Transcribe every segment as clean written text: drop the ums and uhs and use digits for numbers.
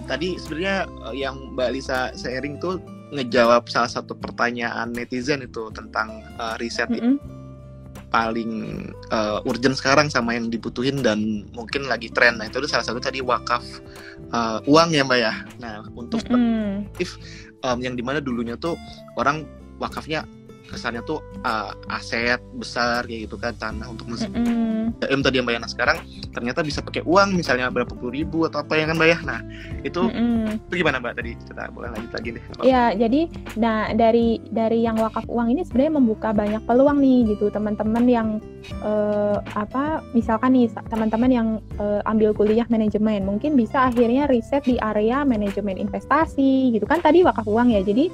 tadi sebenarnya yang Mbak Lisa sharing tuh ngejawab salah satu pertanyaan netizen itu tentang riset paling urgent sekarang sama yang dibutuhin dan mungkin lagi tren. Nah itu salah satu tadi wakaf uang ya Mbak ya. Nah untuk perspektif yang dimana dulunya tuh orang wakafnya kesannya tuh aset besar kayak gitu kan, tanah untuk tadi yang Mbak Yana. Sekarang ternyata bisa pakai uang misalnya berapa puluh ribu atau apa ya kan Mbak ya. Nah itu gimana Mbak tadi, kita boleh lanjut lagi nih. Ya jadi dari yang wakaf uang ini sebenarnya membuka banyak peluang nih gitu teman-teman yang misalkan nih teman-teman yang ambil kuliah manajemen mungkin bisa akhirnya riset di area manajemen investasi gitu kan, tadi wakaf uang ya. Jadi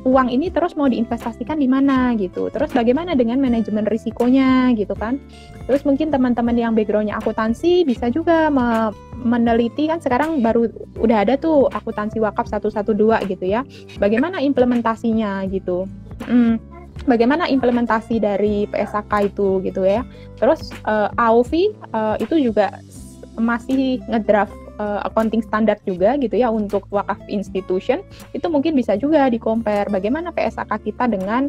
uang ini terus mau diinvestasikan di mana gitu, terus bagaimana dengan manajemen risikonya gitu kan. Terus mungkin teman-teman yang backgroundnya akuntansi bisa juga meneliti kan, sekarang baru udah ada tuh akuntansi wakaf 112 gitu ya, bagaimana implementasinya gitu. Bagaimana implementasi dari PSAK itu gitu ya. Terus AOV itu juga masih ngedraft accounting standard juga gitu ya untuk wakaf institution. Itu mungkin bisa juga di-compare bagaimana PSAK kita dengan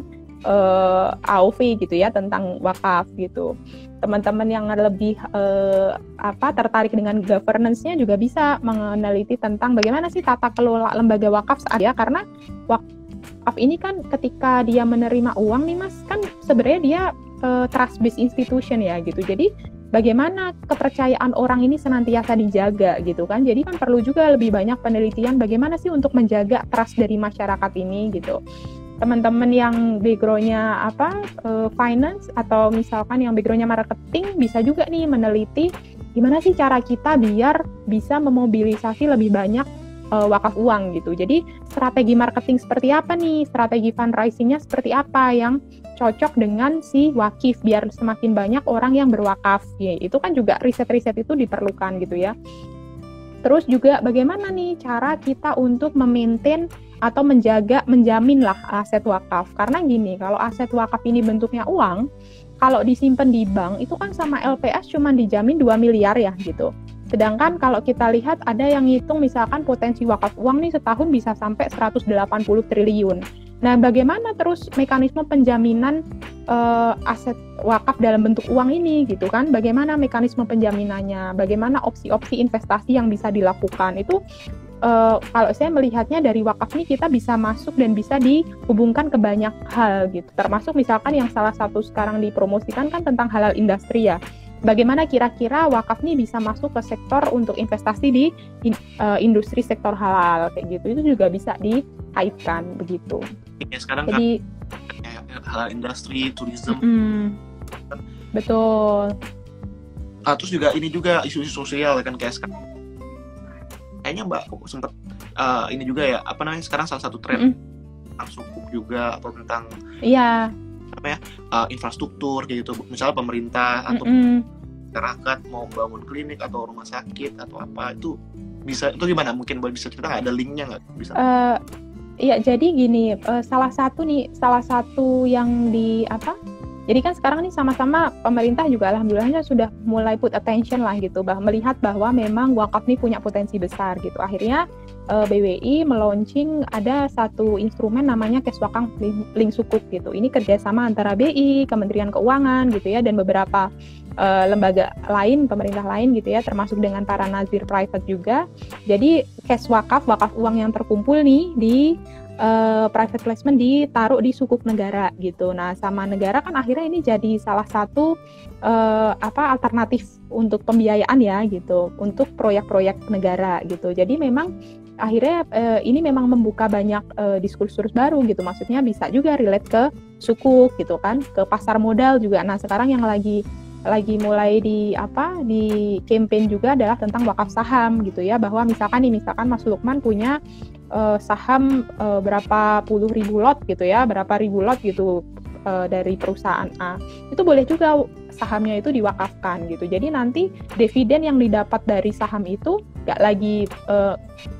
AOV gitu ya tentang wakaf gitu. Teman-teman yang lebih tertarik dengan governance-nya juga bisa meneliti tentang bagaimana sih tata kelola lembaga wakaf saat ya, karena wakaf ini kan ketika dia menerima uang nih Mas, kan sebenarnya dia trust based institution ya gitu. Jadi bagaimana kepercayaan orang ini senantiasa dijaga gitu kan. Jadi kan perlu juga lebih banyak penelitian bagaimana sih untuk menjaga trust dari masyarakat ini gitu. Teman-teman yang background-nya finance atau misalkan yang background-nya marketing bisa juga nih meneliti gimana sih cara kita biar bisa memobilisasi lebih banyak wakaf uang gitu. Jadi strategi marketing seperti apa nih, strategi fundraising-nya seperti apa yang cocok dengan si wakif biar semakin banyak orang yang berwakaf ya. Itu kan juga riset-riset itu diperlukan gitu ya. Terus juga bagaimana nih cara kita untuk memaintain atau menjamin lah aset wakaf. Karena gini, kalau aset wakaf ini bentuknya uang, kalau disimpan di bank itu kan sama LPS cuma dijamin 2 miliar ya gitu. Sedangkan kalau kita lihat ada yang ngitung misalkan potensi wakaf uang nih setahun bisa sampai 180 triliun. Nah, bagaimana terus mekanisme penjaminan aset wakaf dalam bentuk uang ini gitu kan? Bagaimana mekanisme penjaminannya? Bagaimana opsi-opsi investasi yang bisa dilakukan? Itu kalau saya melihatnya dari wakaf ini kita bisa masuk dan bisa dihubungkan ke banyak hal gitu. Termasuk misalkan yang salah satu sekarang dipromosikan kan tentang halal industri ya. Bagaimana kira-kira wakaf ini bisa masuk ke sektor untuk investasi di industri sektor halal kayak gitu. Itu juga bisa dikaitkan begitu. Ya, sekarang jadi kan halal industri, tourism. Betul. Terus juga ini juga isu-isu sosial kan kayak sekarang. Kayaknya Mbak sempat ini juga ya, sekarang salah satu tren tentang sukuk juga atau tentang infrastruktur kayak gitu. Misalnya pemerintah atau masyarakat mau bangun klinik atau rumah sakit atau apa, itu bisa, itu gimana? Mungkin bisa cerita nggak, ada linknya nggak? Bisa? Iya, jadi gini, salah satu yang jadi kan sekarang nih sama-sama pemerintah juga alhamdulillahnya sudah mulai put attention lah gitu, melihat bahwa memang wakaf nih punya potensi besar gitu. Akhirnya BWI meluncing ada satu instrumen namanya Keswakaf Link Sukuk gitu. Ini kerjasama antara BI, Kementerian Keuangan gitu ya, dan beberapa lembaga lain, pemerintah lain gitu ya, termasuk dengan para nazir private juga. Jadi wakaf uang yang terkumpul nih di private placement ditaruh di sukuk negara gitu. Nah, sama negara kan akhirnya ini jadi salah satu alternatif untuk pembiayaan ya gitu, untuk proyek-proyek negara gitu. Jadi memang akhirnya ini memang membuka banyak diskursus baru gitu. Maksudnya bisa juga relate ke sukuk gitu kan, ke pasar modal juga. Nah, sekarang yang lagi mulai di campaign juga adalah tentang wakaf saham gitu ya, bahwa misalkan Mas Lukman punya saham berapa puluh ribu lot gitu ya, berapa ribu lot gitu dari perusahaan A, itu boleh juga sahamnya itu diwakafkan gitu. Jadi nanti dividen yang didapat dari saham itu gak lagi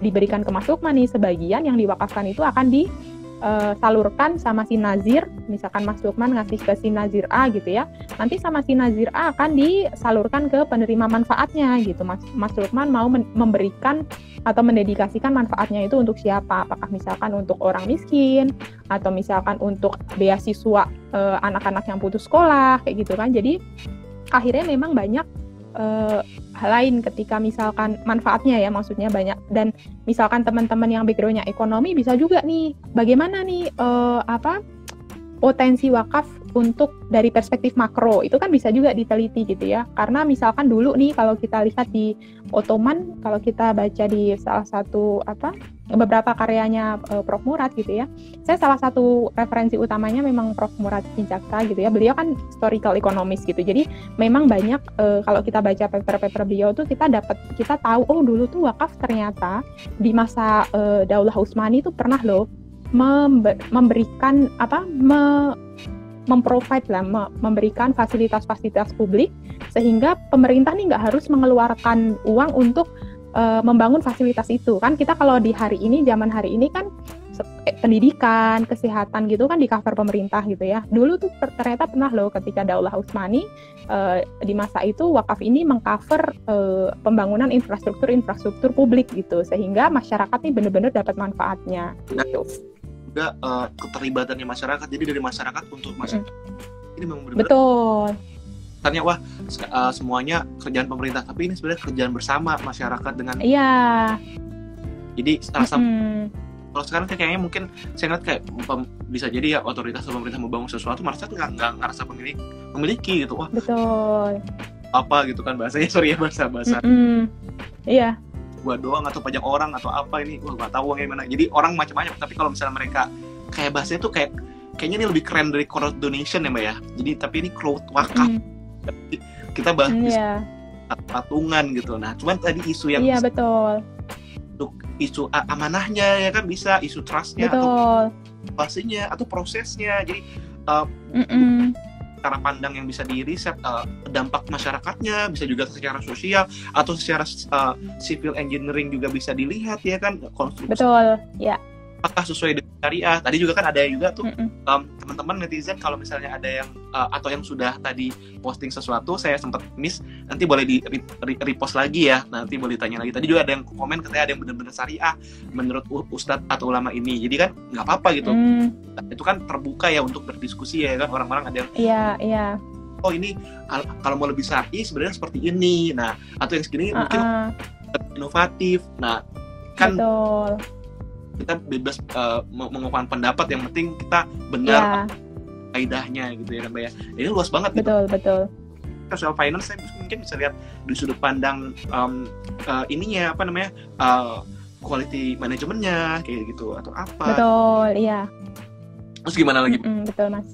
diberikan ke Mas Lukman nih, sebagian yang diwakafkan itu akan digunakan untuk proyek-proyek negara gitu. Jadi memang akhirnya ini memang membuka banyak diskursus baru gitu. Maksudnya bisa juga relate ke sukuk gitu kan, ke pasar modal juga. Nah, sekarang yang lagi salurkan sama si Nazir, misalkan Mas Lukman ngasih ke si Nazir A gitu ya, nanti sama si Nazir A akan disalurkan ke penerima manfaatnya gitu. Mas Lukman mau memberikan atau mendedikasikan manfaatnya itu untuk siapa, apakah misalkan untuk orang miskin atau misalkan untuk beasiswa anak-anak yang putus sekolah kayak gitu kan. Jadi akhirnya memang banyak hal lain ketika misalkan manfaatnya ya, maksudnya banyak. Dan misalkan teman-teman yang backgroundnya ekonomi bisa juga nih bagaimana nih potensi wakaf untuk dari perspektif makro itu kan bisa juga diteliti gitu ya. Karena misalkan dulu nih kalau kita lihat di Ottoman, kalau kita baca di salah satu beberapa karyanya Prof. Murad gitu ya. Saya salah satu referensi utamanya memang Prof. Murad Sijaksa gitu ya. Beliau kan historical economist gitu. Jadi memang banyak kalau kita baca paper-paper beliau tuh kita tahu oh dulu tuh wakaf ternyata di masa Daulah Utsmani itu pernah loh memberikan memberikan fasilitas-fasilitas publik sehingga pemerintah nih nggak harus mengeluarkan uang untuk membangun fasilitas itu. Kan kita kalau di zaman hari ini kan pendidikan, kesehatan gitu kan di cover pemerintah gitu ya. Dulu tuh ternyata pernah loh ketika Daulah Utsmani di masa itu wakaf ini mengcover pembangunan infrastruktur publik gitu sehingga masyarakat nih benar-benar dapat manfaatnya gitu. Juga keterlibatannya masyarakat, jadi dari masyarakat untuk masyarakat ini memang benar-benar betul. Tanya wah semuanya kerjaan pemerintah, tapi ini sebenarnya kerjaan bersama masyarakat dengan jadi rasa kalau sekarang kayaknya mungkin saya ngeliat kayak bisa jadi ya otoritas atau pemerintah membangun sesuatu masyarakat nggak ngerasa memiliki gitu, wah betul apa gitu kan bahasanya, sorry ya bahasa iya gua doang atau pajak orang atau apa ini gua nggak tahu uangnya gimana. Jadi orang macam-macam, tapi kalau misalnya mereka kayak bahasanya tuh kayaknya ini lebih keren dari crowd donation ya Mbak ya. Jadi tapi ini crowd wakaf. Kita bahas patungan gitu. Nah, cuman tadi isu yang betul. Untuk isu amanahnya ya kan bisa, isu trustnya betul. atau pastinya atau prosesnya. Jadi cara pandang yang bisa diriset, dampak masyarakatnya bisa juga secara sosial atau secara civil engineering juga bisa dilihat ya kan, konstruksi betul ya, apakah sesuai dengan syariah. Tadi juga kan ada juga tuh teman-teman netizen kalau misalnya ada yang atau yang sudah tadi posting sesuatu saya sempat miss, nanti boleh di repost lagi ya, nanti boleh tanya lagi. Tadi juga ada yang komen katanya ada yang benar-benar syariah menurut ustadz atau ulama ini, jadi kan nggak apa-apa gitu. Itu kan terbuka ya untuk berdiskusi ya kan, orang-orang ada yang iya oh ini kalau mau lebih syar'i sebenarnya seperti ini, nah atau yang segini mungkin inovatif. Nah kan betul. Kita bebas mengungkapkan pendapat, yang penting kita benar kaidahnya gitu ya kan Mbak ya. Ini luas banget betul gitu. Betul. Social finance saya mungkin bisa lihat di sudut pandang ininya quality manajemennya kayak gitu atau apa. Betul, iya. Terus gimana lagi? Betul Mas.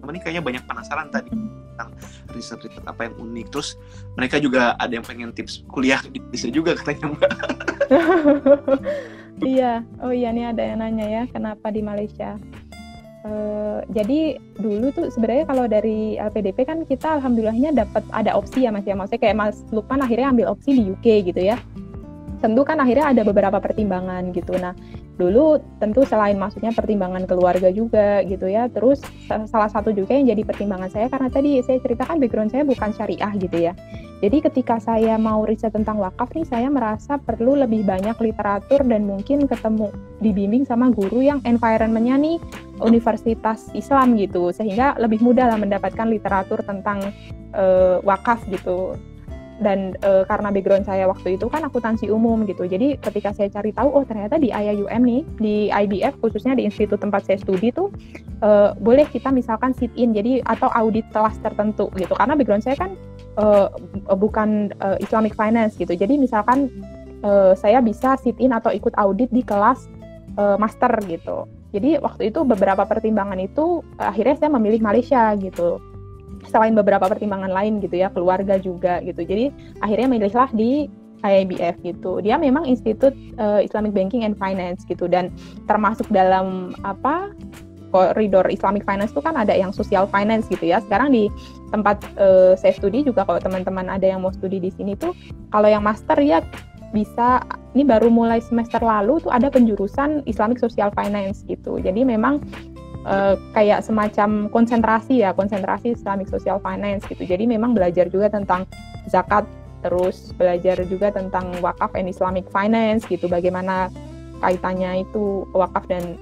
Ini kayaknya banyak penasaran tadi tentang riset apa yang unik. Terus mereka juga ada yang pengen tips kuliah bisa juga katanya Mbak. Iya, oh iya nih ada yang nanya ya, kenapa di Malaysia? Jadi dulu tuh sebenarnya kalau dari LPDP kan kita alhamdulillahnya dapat ada opsi ya Mas ya, maksudnya kayak Mas Lukman akhirnya ambil opsi di UK gitu ya. Tentu kan akhirnya ada beberapa pertimbangan gitu. Nah dulu tentu selain maksudnya pertimbangan keluarga juga gitu ya, terus salah satu juga yang jadi pertimbangan saya karena tadi saya ceritakan background saya bukan syariah gitu ya. Jadi ketika saya mau riset tentang wakaf nih, saya merasa perlu lebih banyak literatur dan mungkin dibimbing sama guru yang environment-nya nih universitas Islam gitu, sehingga lebih mudah lah mendapatkan literatur tentang wakaf gitu. Dan karena background saya waktu itu kan akuntansi umum gitu, jadi ketika saya cari tahu oh ternyata di IAUM nih, di IBF khususnya di institut tempat saya studi tuh boleh kita misalkan sit in jadi atau audit kelas tertentu gitu, karena background saya kan bukan Islamic finance gitu, jadi misalkan saya bisa sit in atau ikut audit di kelas master gitu. Jadi waktu itu beberapa pertimbangan itu akhirnya saya memilih Malaysia gitu. Selain beberapa pertimbangan lain gitu ya, keluarga juga gitu. Jadi akhirnya milihlah di IIBF gitu. Dia memang Institut Islamic Banking and Finance gitu, dan termasuk dalam koridor Islamic Finance itu kan ada yang social finance gitu ya. Sekarang di tempat saya studi juga kalau teman-teman ada yang mau studi di sini tuh, kalau yang master ya bisa, ini baru mulai semester lalu tuh ada penjurusan Islamic Social Finance gitu. Jadi memang kayak semacam konsentrasi Islamic Social Finance gitu. Jadi memang belajar juga tentang zakat, terus belajar juga tentang wakaf and Islamic Finance gitu. Bagaimana kaitannya itu wakaf dan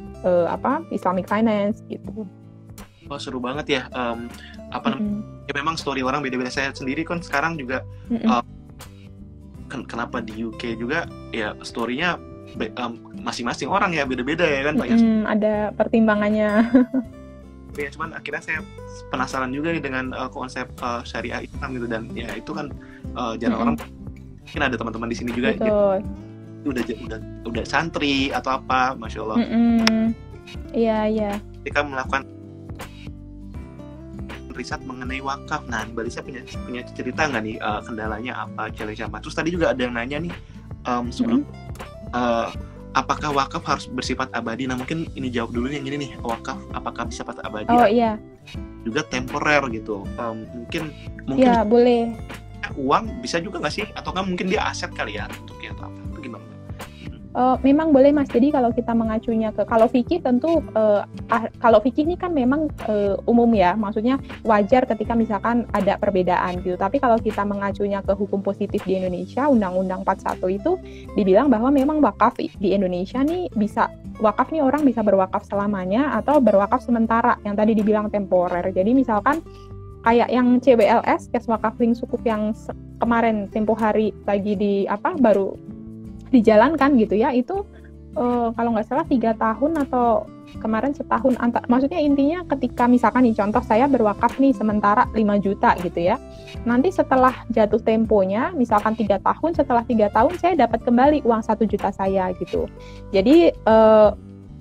Islamic Finance gitu. Oh, seru banget ya. Ya memang story orang beda-beda. Saya sendiri kan sekarang juga kenapa di UK juga ya story-nya masing-masing orang ya beda-beda ya kan, ada pertimbangannya. Ya cuman akhirnya saya penasaran juga nih dengan konsep syariah Islam gitu, dan ya itu kan jarang orang, mungkin ada teman-teman di sini juga udah santri atau apa, masya Allah. Iya. Ketika melakukan riset mengenai wakaf, nah Mbak Lisa punya cerita nggak nih kendalanya apa, challenge apa? Terus tadi juga ada yang nanya nih sebelum apakah wakaf harus bersifat abadi? Nah mungkin ini jawab dulu yang ini nih, wakaf apakah bersifat abadi? Oh iya. Juga temporer gitu. Mungkin ya, boleh. Uang bisa juga nggak sih? Atau kan mungkin dia aset kali ya bentuknya atau apa? Itu gimana? Memang boleh Mas. Jadi kalau kita mengacunya ke, kalau fikih tentu kalau fikih ini kan memang umum ya, maksudnya wajar ketika misalkan ada perbedaan gitu. Tapi kalau kita mengacunya ke hukum positif di Indonesia, Undang-Undang 41 itu dibilang bahwa memang wakaf di Indonesia nih bisa, wakaf nih orang bisa berwakaf selamanya atau berwakaf sementara, yang tadi dibilang temporer. Jadi misalkan kayak yang CWLS, Kes Wakaf Link Sukuk yang kemarin tempo hari lagi baru dijalankan gitu ya, itu kalau nggak salah 3 tahun atau kemarin setahun, maksudnya intinya ketika misalkan nih contoh saya berwakaf nih sementara 5 juta gitu ya, nanti setelah jatuh temponya misalkan 3 tahun, setelah 3 tahun saya dapat kembali uang 1 juta saya gitu. Jadi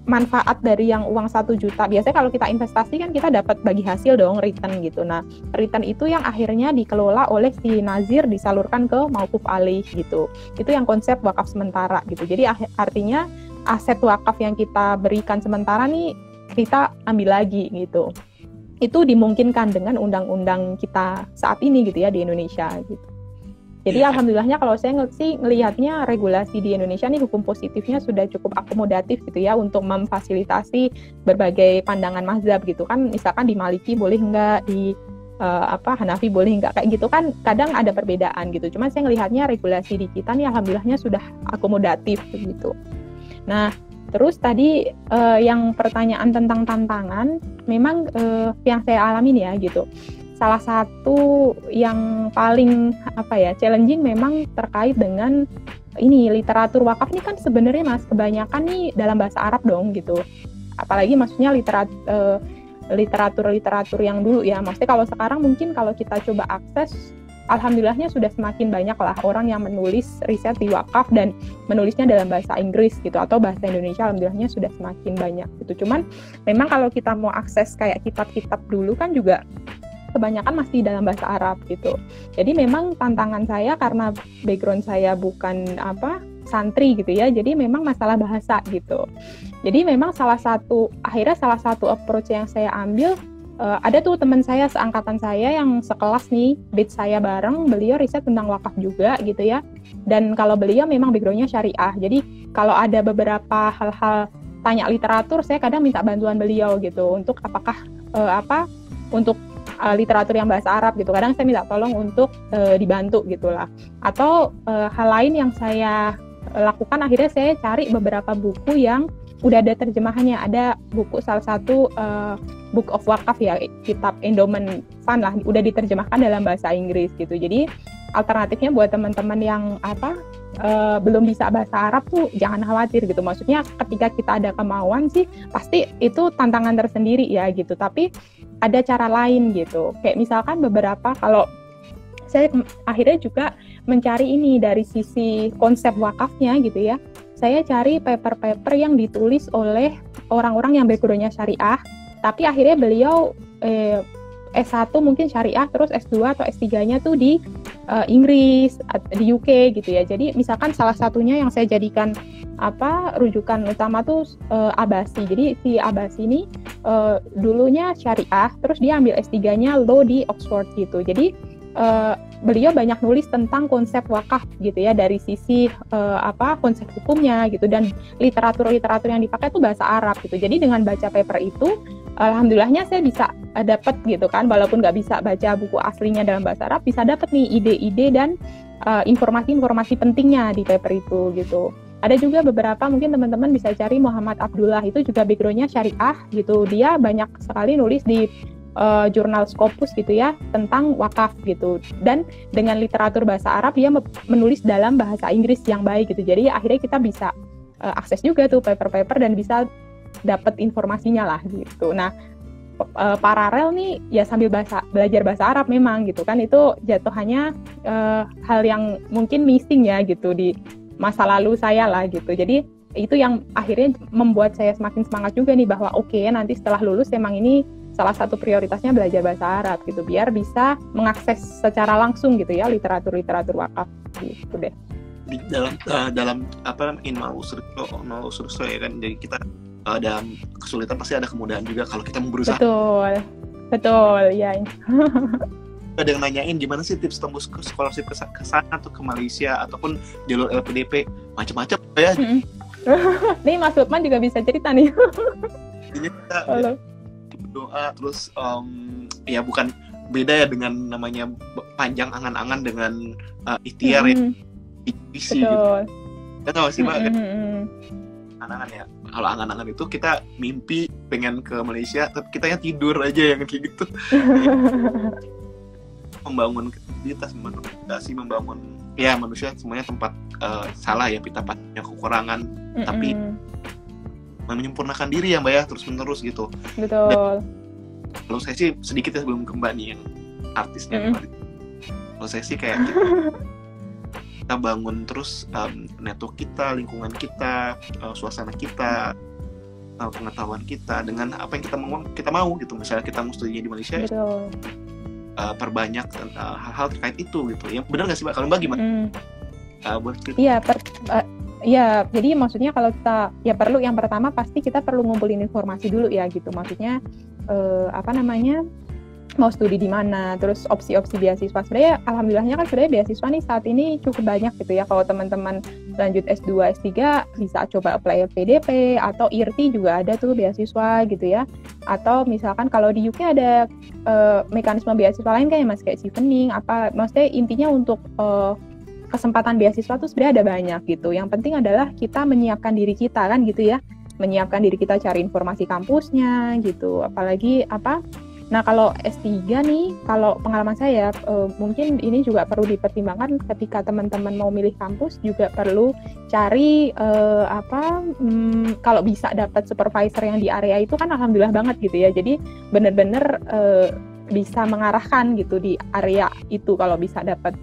manfaat dari yang uang 1 juta, biasanya kalau kita investasi kan kita dapat bagi hasil dong, return gitu. Nah, return itu yang akhirnya dikelola oleh si nazir, disalurkan ke mauquf alaih gitu. Itu yang konsep wakaf sementara gitu. Jadi artinya aset wakaf yang kita berikan sementara nih kita ambil lagi gitu. Itu dimungkinkan dengan undang-undang kita saat ini gitu ya di Indonesia gitu. Jadi alhamdulillahnya kalau saya ngelihatnya regulasi di Indonesia nih hukum positifnya sudah cukup akomodatif gitu ya untuk memfasilitasi berbagai pandangan mazhab gitu kan. Misalkan di Maliki boleh enggak, di Hanafi boleh enggak, kayak gitu kan kadang ada perbedaan gitu. Cuman saya ngelihatnya regulasi di kita nih alhamdulillahnya sudah akomodatif gitu. Nah, terus tadi yang pertanyaan tentang tantangan, memang yang saya alamin ya gitu. Salah satu yang paling challenging memang terkait dengan ini literatur wakaf ini kan sebenarnya Mas kebanyakan nih dalam bahasa Arab dong gitu. Apalagi maksudnya literatur yang dulu ya. Maksudnya kalau sekarang mungkin kalau kita coba akses, alhamdulillahnya sudah semakin banyak lah orang yang menulis riset di wakaf dan menulisnya dalam bahasa Inggris gitu atau bahasa Indonesia, alhamdulillahnya sudah semakin banyak gitu. Cuman memang kalau kita mau akses kayak kitab-kitab dulu kan juga kebanyakan masih dalam bahasa Arab gitu. Jadi memang tantangan saya karena background saya bukan santri gitu ya. Jadi memang masalah bahasa gitu. Jadi memang salah satu approach yang saya ambil, ada tuh teman saya seangkatan saya yang sekelas nih, batch saya bareng, beliau riset tentang wakaf juga gitu ya. Dan kalau beliau memang backgroundnya syariah. Jadi kalau ada beberapa hal-hal tanya literatur, saya kadang minta bantuan beliau gitu untuk apakah untuk literatur yang bahasa Arab gitu. Kadang saya minta tolong untuk dibantu gitulah. Atau hal lain yang saya lakukan, akhirnya saya cari beberapa buku yang udah ada terjemahannya. Ada buku salah satu Book of Wakaf ya, kitab Endowment Fund lah, udah diterjemahkan dalam bahasa Inggris gitu. Jadi alternatifnya buat teman-teman yang belum bisa bahasa Arab tuh jangan khawatir gitu. Maksudnya ketika kita ada kemauan sih pasti itu tantangan tersendiri ya gitu. Tapi ada cara lain gitu. Kayak misalkan beberapa, kalau saya akhirnya juga mencari ini dari sisi konsep wakafnya gitu ya. Saya cari paper-paper yang ditulis oleh orang-orang yang background-nya syariah, tapi akhirnya beliau S1 mungkin syariah, terus S2 atau S3-nya tuh di Inggris, di UK gitu ya. Jadi misalkan salah satunya yang saya jadikan rujukan utama tuh Abasi. Jadi si Abasi ini dulunya syariah, terus dia ambil S3-nya law di Oxford gitu. Jadi beliau banyak nulis tentang konsep wakaf gitu ya, dari sisi konsep hukumnya gitu, dan literatur yang dipakai itu bahasa Arab gitu. Jadi dengan baca paper itu, alhamdulillahnya saya bisa dapat gitu kan, walaupun nggak bisa baca buku aslinya dalam bahasa Arab, bisa dapat nih ide-ide dan informasi-informasi pentingnya di paper itu gitu. Ada juga beberapa, mungkin teman-teman bisa cari Muhammad Abdullah, itu juga background-nya syariah gitu. Dia banyak sekali nulis di jurnal Scopus gitu ya, tentang wakaf gitu. Dan dengan literatur bahasa Arab, dia menulis dalam bahasa Inggris yang baik gitu. Jadi akhirnya kita bisa akses juga tuh paper-paper dan bisa dapat informasinya lah gitu. Nah, paralel nih ya sambil belajar bahasa Arab memang gitu kan, itu jatuhannya hal yang mungkin missing ya gitu di masa lalu saya lah gitu. Jadi itu yang akhirnya membuat saya semakin semangat juga nih, bahwa oke, nanti setelah lulus emang ini salah satu prioritasnya belajar bahasa Arab gitu, biar bisa mengakses secara langsung gitu ya literatur wakaf gitu deh. Di dalam mau usul ya kan, jadi kita dalam kesulitan pasti ada kemudahan juga kalau kita mau berusaha. Betul ya. Ada yang nanyain gimana sih tips tembus ke scholarship ke sana atau ke Malaysia ataupun jalur LPDP, macam-macam ya. Nih Mas Lukman juga bisa cerita nih. Ini kita berdoa terus ya bukan beda ya dengan namanya panjang angan-angan dengan ikhtiar ya, visi gitu. Kita tahu sih Mbak kan, angan-angan ya. Kalau angan-angan itu kita mimpi pengen ke Malaysia, tapi kitanya tidur aja yang kayak gitu. Membangun kreativitas, membangun ya manusia semuanya tempat salah ya, kita punya kekurangan, tapi menyempurnakan diri ya Mbak ya, terus-menerus gitu. Betul. Dan, kalau saya sih sedikit ya sebelum ke Mbak nih yang artisnya kalau saya sih kayak gitu. Kita bangun terus network kita, lingkungan kita, suasana kita, pengetahuan kita dengan apa yang kita mau gitu. Misalnya kita mau studinya di Malaysia, perbanyak hal-hal terkait itu gitu. Ya benar nggak sih Mbak? Kalau Mbak gimana? Iya, jadi maksudnya kalau kita ya perlu, yang pertama pasti kita perlu ngumpulin informasi dulu ya gitu. Maksudnya mau studi di mana, terus opsi-opsi beasiswa. Sebenarnya alhamdulillahnya kan sebenarnya beasiswa nih saat ini cukup banyak gitu ya. Kalau teman-teman lanjut S2, S3 bisa coba apply PDP, atau IRTI juga ada tuh beasiswa gitu ya. Atau misalkan kalau di UK ada mekanisme beasiswa lain kayak chevening maksudnya intinya untuk kesempatan beasiswa tuh sebenarnya ada banyak gitu. Yang penting adalah kita menyiapkan diri kita kan gitu ya. Menyiapkan diri kita, cari informasi kampusnya gitu. Apalagi Nah, kalau S3 nih, kalau pengalaman saya, mungkin ini juga perlu dipertimbangkan ketika teman-teman mau milih kampus, juga perlu cari kalau bisa dapat supervisor yang di area itu kan alhamdulillah banget gitu ya. Jadi benar-benar bisa mengarahkan gitu di area itu kalau bisa dapat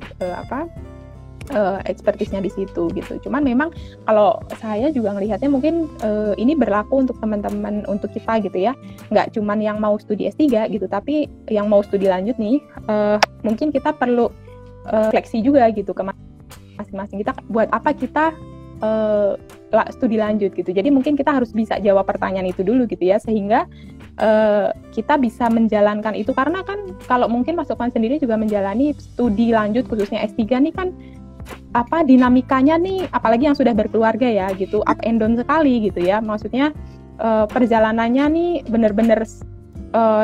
expertise-nya di situ gitu. Cuman memang kalau saya juga ngelihatnya mungkin ini berlaku untuk teman-teman, untuk kita gitu ya. Nggak cuman yang mau studi S3 gitu, tapi yang mau studi lanjut nih, mungkin kita perlu refleksi juga gitu ke masing-masing kita, buat apa kita studi lanjut gitu. Jadi mungkin kita harus bisa jawab pertanyaan itu dulu gitu ya, sehingga kita bisa menjalankan itu. Karena kan kalau mungkin Mas Lukman sendiri juga menjalani studi lanjut khususnya S3 nih kan dinamikanya nih, apalagi yang sudah berkeluarga ya gitu, up and down sekali gitu ya. Maksudnya perjalanannya nih benar-benar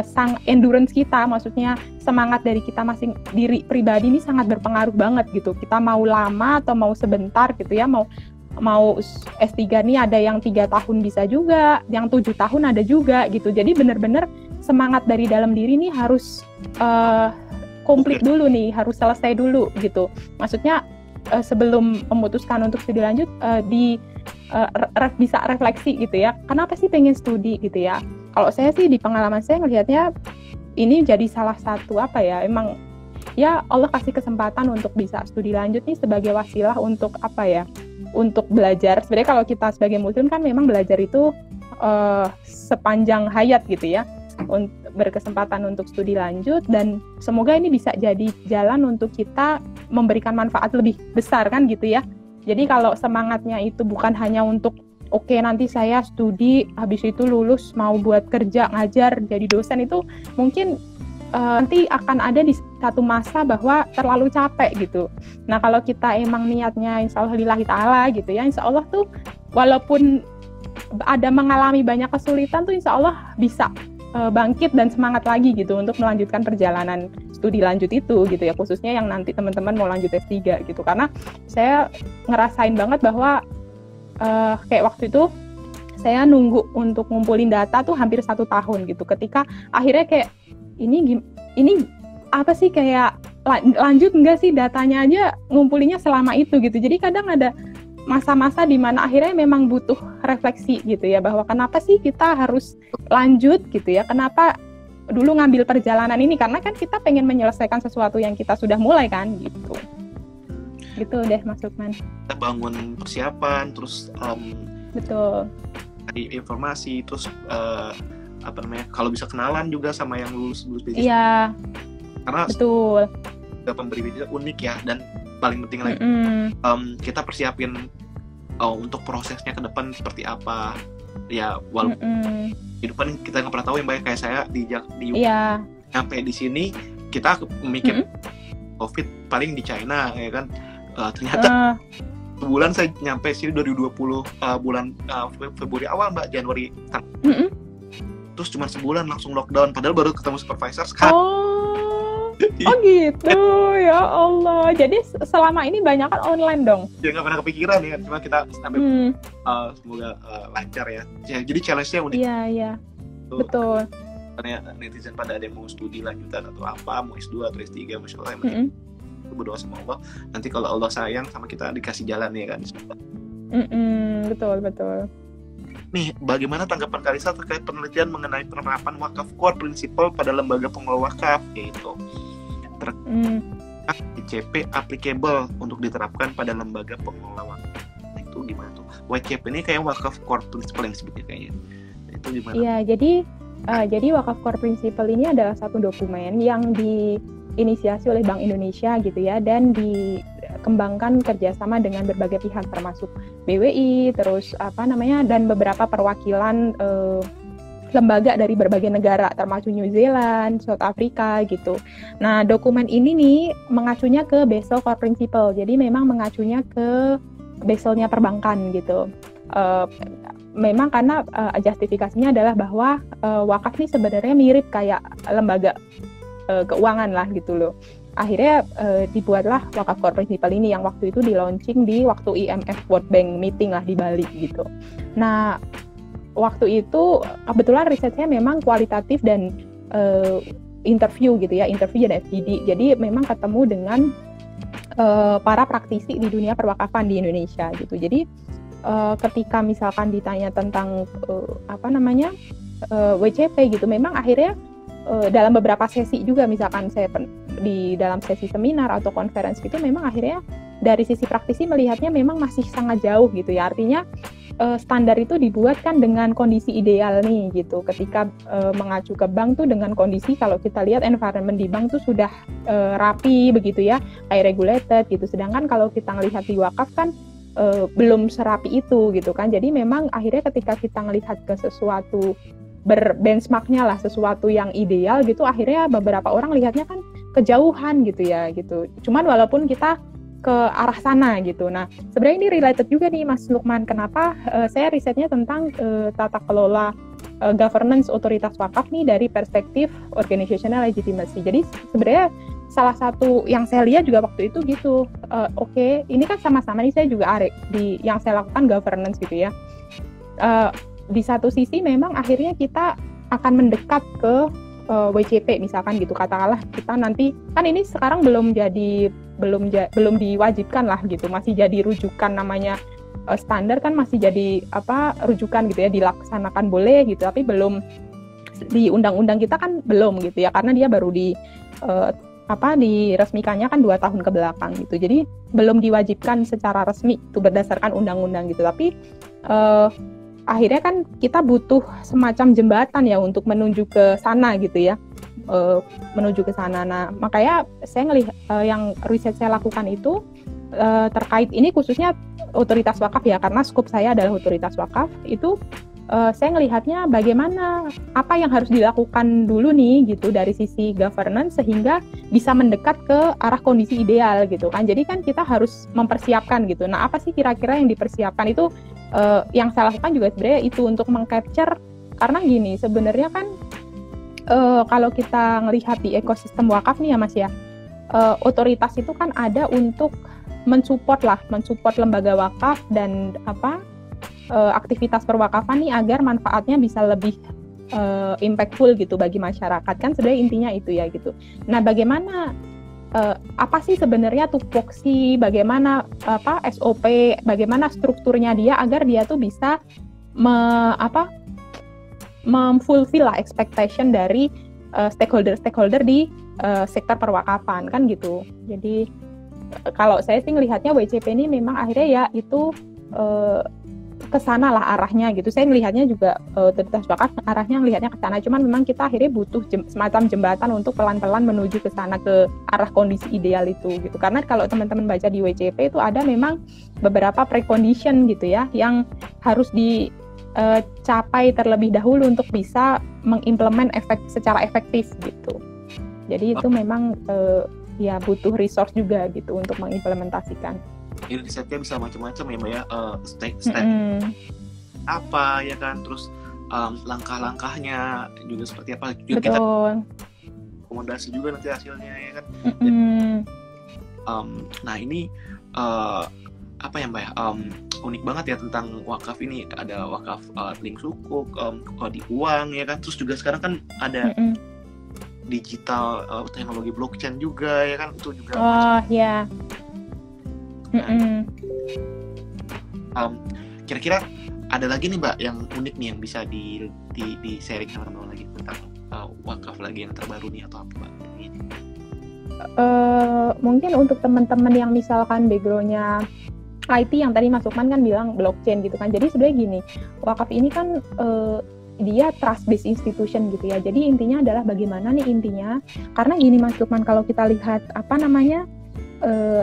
sang endurance kita, maksudnya semangat dari kita diri pribadi ini sangat berpengaruh banget gitu. Kita mau lama atau mau sebentar gitu ya, mau S3 nih ada yang 3 tahun bisa juga, yang 7 tahun ada juga gitu. Jadi benar-benar semangat dari dalam diri nih harus komplit dulu nih, harus selesai dulu gitu. Maksudnya sebelum memutuskan untuk studi lanjut bisa refleksi gitu ya. Kenapa sih pengen studi gitu ya? Kalau saya sih di pengalaman saya ngelihatnya ini jadi salah satu emang ya Allah kasih kesempatan untuk bisa studi lanjut nih sebagai wasilah untuk untuk belajar. Sebenarnya kalau kita sebagai muslim kan memang belajar itu sepanjang hayat gitu ya, berkesempatan untuk studi lanjut, dan semoga ini bisa jadi jalan untuk kita memberikan manfaat lebih besar kan gitu ya. Jadi kalau semangatnya itu bukan hanya untuk nanti saya studi habis itu lulus mau buat kerja ngajar jadi dosen, itu mungkin nanti akan ada di satu masa bahwa terlalu capek gitu. Nah kalau kita emang niatnya insya Allah lillahi ta'ala gitu ya, insya Allah tuh walaupun ada mengalami banyak kesulitan tuh insya Allah bisa bangkit dan semangat lagi gitu untuk melanjutkan perjalanan studi lanjut itu gitu ya, khususnya yang nanti teman-teman mau lanjut S3 gitu. Karena saya ngerasain banget bahwa kayak waktu itu saya nunggu untuk ngumpulin data tuh hampir 1 tahun gitu, ketika akhirnya kayak ini apa sih, kayak lanjut enggak sih, datanya aja ngumpulinnya selama itu gitu. Jadi kadang ada masa-masa di mana akhirnya memang butuh refleksi gitu ya, bahwa kenapa sih kita harus lanjut gitu ya, kenapa dulu ngambil perjalanan ini, karena kan kita pengen menyelesaikan sesuatu yang kita sudah mulai kan gitu. Gitu deh Mas Lukman. Kita bangun persiapan, terus betul, cari informasi, terus kalau bisa kenalan juga sama yang lulus bisnis. Iya. Karena betul. Pemberi bisnis unik ya, dan paling penting lagi kita persiapin untuk prosesnya ke depan seperti apa ya, walaupun di depan kita nggak pernah tahu yang baik. Kayak saya di sampai di sini kita mikir COVID paling di China ya kan, ternyata sebulan saya nyampe sini 2020 bulan Februari awal Mbak, Januari terus cuma sebulan langsung lockdown, padahal baru ketemu supervisor sekarang. Oh gitu, ya Allah. Jadi selama ini banyak kan online dong? Ya nggak pernah kepikiran ya, cuma kita sampai semoga lancar ya. Jadi challenge-nya unik. Iya. Betul. Karena netizen pada ada yang mau studi lanjutan atau apa, mau S2 atau S3, Masya Allah, berdoa sama Allah. Nanti kalau Allah sayang sama kita dikasih jalan ya kan. Betul. Nih, bagaimana tanggapan Karissa terkait penelitian mengenai penerapan wakaf core prinsipal pada lembaga pengelola wakaf, yaitu WCP applicable untuk diterapkan pada lembaga pengelola wakaf. Nah, itu gimana tuh? WCP ini kayak wakaf core prinsipal yang disebutnya kayaknya. Itu gimana? Iya, jadi wakaf core prinsipal ini adalah satu dokumen yang diinisiasi oleh Bank Indonesia gitu ya, dan dikembangkan kerjasama dengan berbagai pihak termasuk BWI, terus dan beberapa perwakilan lembaga dari berbagai negara termasuk New Zealand, South Africa gitu. Nah, dokumen ini nih mengacunya ke Basel Core Principle. Jadi memang mengacunya ke Baselnya perbankan gitu. Memang karena justifikasinya adalah bahwa wakaf ini sebenarnya mirip kayak lembaga keuangan lah gitu loh. Akhirnya dibuatlah wakaf core principle ini yang waktu itu di launching di waktu IMF World Bank meeting lah di Bali gitu. Nah, waktu itu kebetulan risetnya memang kualitatif dan interview gitu ya, interview dan FGD. Jadi memang ketemu dengan para praktisi di dunia perwakafan di Indonesia gitu. Jadi ketika misalkan ditanya tentang WCP gitu, memang akhirnya dalam beberapa sesi juga, misalkan saya di dalam sesi seminar atau konferensi itu, memang akhirnya dari sisi praktisi melihatnya memang masih sangat jauh gitu ya. Artinya standar itu dibuat kan dengan kondisi ideal nih gitu. Ketika mengacu ke bank tuh dengan kondisi, kalau kita lihat environment di bank tuh sudah rapi begitu ya, kayak regulated gitu. Sedangkan kalau kita ngelihat di wakaf kan belum serapi itu gitu kan. Jadi memang akhirnya ketika kita ngelihat ke sesuatu berbenchmarknya lah, sesuatu yang ideal gitu, akhirnya beberapa orang lihatnya kan kejauhan gitu ya gitu. Cuman walaupun kita ke arah sana gitu. Nah, sebenarnya ini related juga nih Mas Lukman. Kenapa saya risetnya tentang tata kelola governance otoritas wakaf nih dari perspektif organizational legitimacy. Jadi sebenarnya salah satu yang saya lihat juga waktu itu gitu. Oke, ini kan sama-sama nih saya juga di yang saya lakukan governance gitu ya. Di satu sisi memang akhirnya kita akan mendekat ke WCP misalkan gitu, katakanlah kita nanti kan ini sekarang belum diwajibkan lah gitu, masih jadi rujukan, namanya standar kan masih jadi rujukan gitu ya, dilaksanakan boleh gitu, tapi belum di undang-undang kita kan belum gitu ya, karena dia baru diresmikannya kan 2 tahun ke belakang gitu, jadi belum diwajibkan secara resmi itu berdasarkan undang-undang gitu, tapi akhirnya kan kita butuh semacam jembatan ya untuk menuju ke sana gitu ya, menuju ke sana. Nah, makanya saya ngelihat yang riset saya lakukan itu terkait ini khususnya otoritas wakaf ya, karena skop saya adalah otoritas wakaf, itu saya ngelihatnya bagaimana apa yang harus dilakukan dulu nih gitu dari sisi governance sehingga bisa mendekat ke arah kondisi ideal gitu kan. Jadi kan kita harus mempersiapkan gitu. Nah, apa sih kira-kira yang dipersiapkan itu yang saya lakukan juga sebenarnya itu untuk mengcapture, karena gini sebenarnya kan kalau kita ngelihat di ekosistem wakaf nih ya Mas ya, otoritas itu kan ada untuk mensupport lembaga wakaf dan aktivitas perwakafan nih agar manfaatnya bisa lebih impactful gitu bagi masyarakat, kan sebenarnya intinya itu ya gitu. Nah, bagaimana apa sih sebenarnya tupoksi, bagaimana SOP, bagaimana strukturnya dia agar dia tuh bisa memfulfill lah expectation dari stakeholder di sektor perwakafan kan gitu. Jadi kalau saya sih ngelihatnya WCP ini memang akhirnya ya itu kesana lah arahnya gitu. Saya melihatnya juga otoritas wakaf arahnya melihatnya ke sana. Cuman memang kita akhirnya butuh semacam jembatan untuk pelan-pelan menuju ke sana, ke arah kondisi ideal itu gitu. Karena kalau teman-teman baca di WCP itu ada memang beberapa precondition gitu ya yang harus dicapai terlebih dahulu untuk bisa mengimplement secara efektif gitu. Jadi itu memang ya butuh resource juga gitu untuk mengimplementasikan. Ini risetnya bisa macam-macam ya Mbak ya, step apa ya kan, terus langkah-langkahnya juga seperti apa juga. Betul. Kita rekomendasi juga nanti hasilnya ya kan. Nah ini apa ya Mbak ya, unik banget ya tentang wakaf ini. Ada wakaf link sukuk, di uang ya kan, terus juga sekarang kan ada digital, teknologi blockchain juga ya kan, itu juga ya. Kira-kira ada lagi nih Mbak yang unik nih yang bisa di sharing sama teman-teman lagi tentang wakaf lagi yang terbaru nih atau apa Mbak? Mungkin untuk teman-teman yang misalkan background-nya IT yang tadi Mas Lukman kan bilang blockchain gitu kan. Jadi sebenarnya gini, wakaf ini kan dia trust based institution gitu ya. Jadi intinya adalah bagaimana nih intinya, karena gini Mas Lukman, kalau kita lihat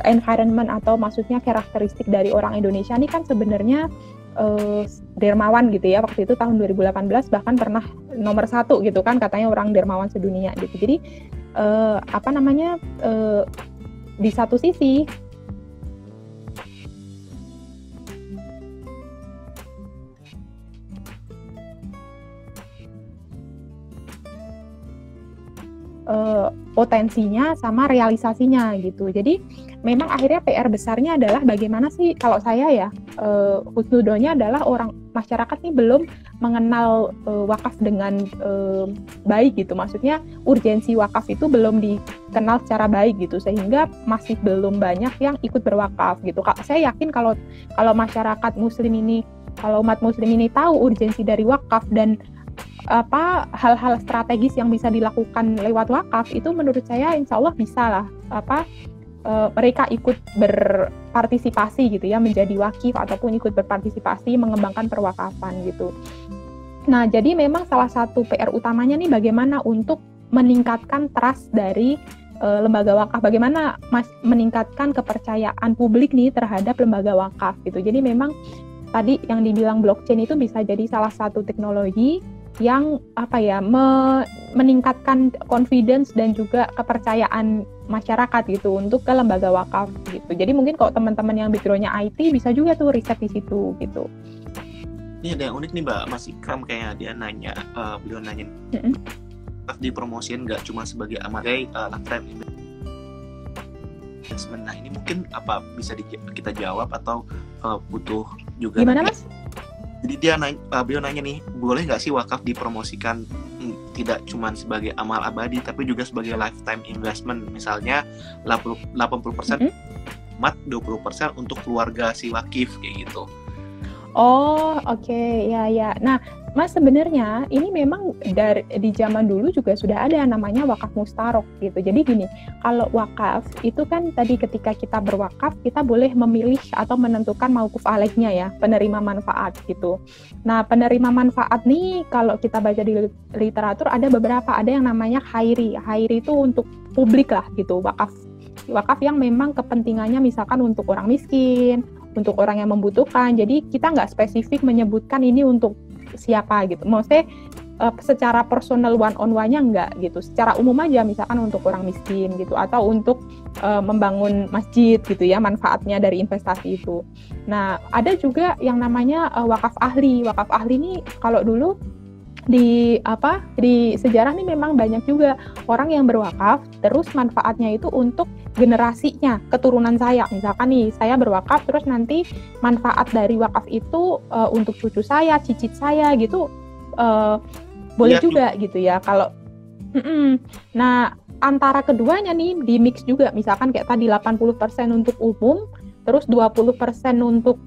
environment atau maksudnya karakteristik dari orang Indonesia ini kan sebenarnya dermawan gitu ya. Waktu itu tahun 2018 bahkan pernah nomor 1 gitu kan katanya orang dermawan sedunia gitu. Jadi di satu sisi potensinya sama realisasinya gitu. Jadi memang akhirnya PR besarnya adalah bagaimana sih, kalau saya ya husnudonya adalah orang masyarakat nih belum mengenal wakaf dengan baik gitu. Maksudnya urgensi wakaf itu belum dikenal secara baik gitu, sehingga masih belum banyak yang ikut berwakaf gitu. Saya yakin kalau masyarakat muslim ini, kalau umat muslim ini tahu urgensi dari wakaf dan hal-hal strategis yang bisa dilakukan lewat wakaf, itu menurut saya insya Allah bisa lah mereka ikut berpartisipasi gitu ya, menjadi wakif ataupun ikut berpartisipasi mengembangkan perwakafan gitu. Nah, jadi memang salah satu PR utamanya nih bagaimana untuk meningkatkan trust dari lembaga wakaf, bagaimana meningkatkan kepercayaan publik nih terhadap lembaga wakaf gitu. Jadi memang tadi yang dibilang blockchain itu bisa jadi salah satu teknologi yang meningkatkan confidence dan juga kepercayaan masyarakat gitu untuk ke lembaga wakaf gitu. Jadi mungkin kalau teman-teman yang background-nya IT bisa juga tuh riset di situ gitu. Ini ada yang unik nih Mbak, Mas Ikram kayak dia nanya, beliau nanya dipromosiin nggak cuma sebagai lifetime investment. Nah ini mungkin apa bisa kita jawab atau butuh juga? Gimana Mas? Jadi beliau nanya nih, boleh nggak sih wakaf dipromosikan tidak cuma sebagai amal abadi, tapi juga sebagai lifetime investment, misalnya 80% umat, 20% untuk keluarga si wakif kayak gitu. Oh, oke. Ya. Nah, Mas, sebenarnya ini memang di zaman dulu juga sudah ada namanya wakaf mustarok gitu. Jadi gini, kalau wakaf itu kan tadi ketika kita berwakaf, kita boleh memilih atau menentukan mauquf alaihnya ya, penerima manfaat gitu. Nah, penerima manfaat nih kalau kita baca di literatur ada beberapa, ada yang namanya khairi. Khairi itu untuk publik lah gitu, wakaf. Wakaf yang memang kepentingannya misalkan untuk orang miskin, untuk orang yang membutuhkan. Jadi kita nggak spesifik menyebutkan ini untuk siapa gitu. Maksudnya secara personal one on one-nya enggak gitu. Secara umum aja misalkan untuk orang miskin gitu atau untuk membangun masjid gitu ya, manfaatnya dari investasi itu. Nah, ada juga yang namanya wakaf ahli. Wakaf ahli ini kalau dulu di sejarah nih memang banyak juga orang yang berwakaf terus manfaatnya itu untuk generasinya, keturunan saya. Misalkan nih saya berwakaf terus nanti manfaat dari wakaf itu untuk cucu saya, cicit saya gitu boleh juga gitu ya. Kalau nah antara keduanya nih di mix juga, misalkan kayak tadi 80% untuk umum terus 20% untuk